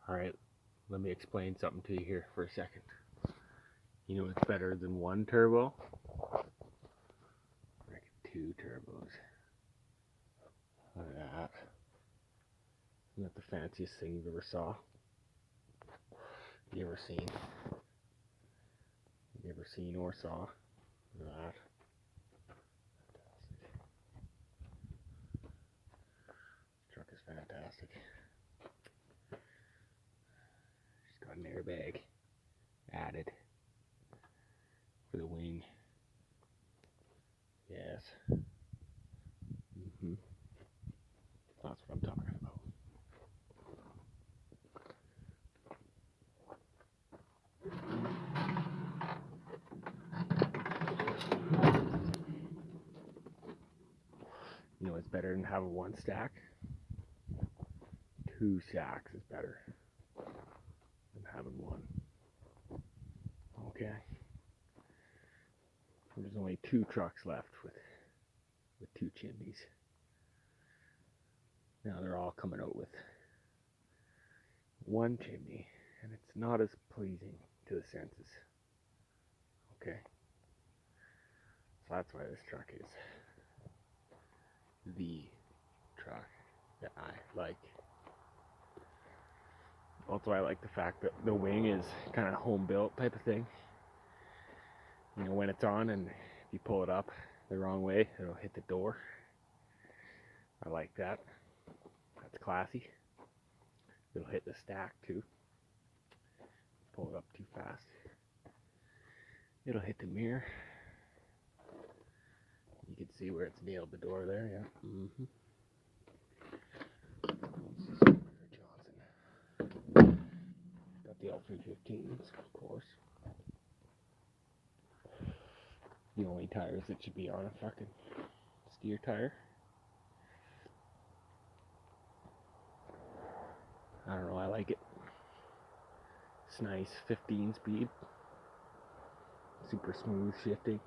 Alright, let me explain something to you here for a second. You know what's better than one turbo? I reckon 2 turbos. Look at that. Isn't that the fanciest thing you've ever saw? You ever seen? You ever seen or saw? Look at that. This truck is fantastic. She's got an airbag added for the wing. Yes. That's what I'm talking about. You know what's better than having one stack? 2 stacks is better than having one. Okay. There's only 2 trucks left with 2 chimneys. Now they're all coming out with 1 chimney, and it's not as pleasing to the senses. Okay. So that's why this truck is the truck that I like. Also, I like the fact that the wing is kind of home built type of thing. You know, when it's on and if you pull it up the wrong way, it'll hit the door. I like that. That's classy. It'll hit the stack too. Pull it up too fast, it'll hit the mirror. You can see where it's nailed the door there, yeah. Johnson. Got the L315s, of course. The only tires that should be on a fucking steer tire. I don't know, I like it. It's nice, 15 speed. Super smooth shifting.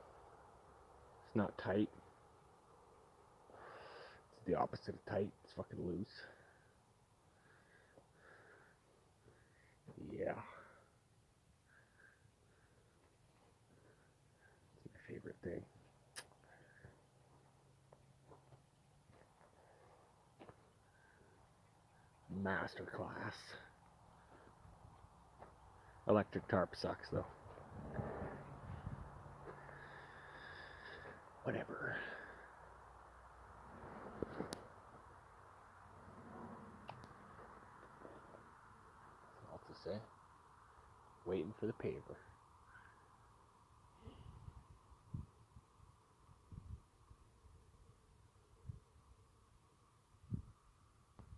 It's not tight. It's the opposite of tight, it's fucking loose. Yeah. It's my favorite thing. Masterclass. Electric tarp sucks though. Whatever. All to say, waiting for the paper.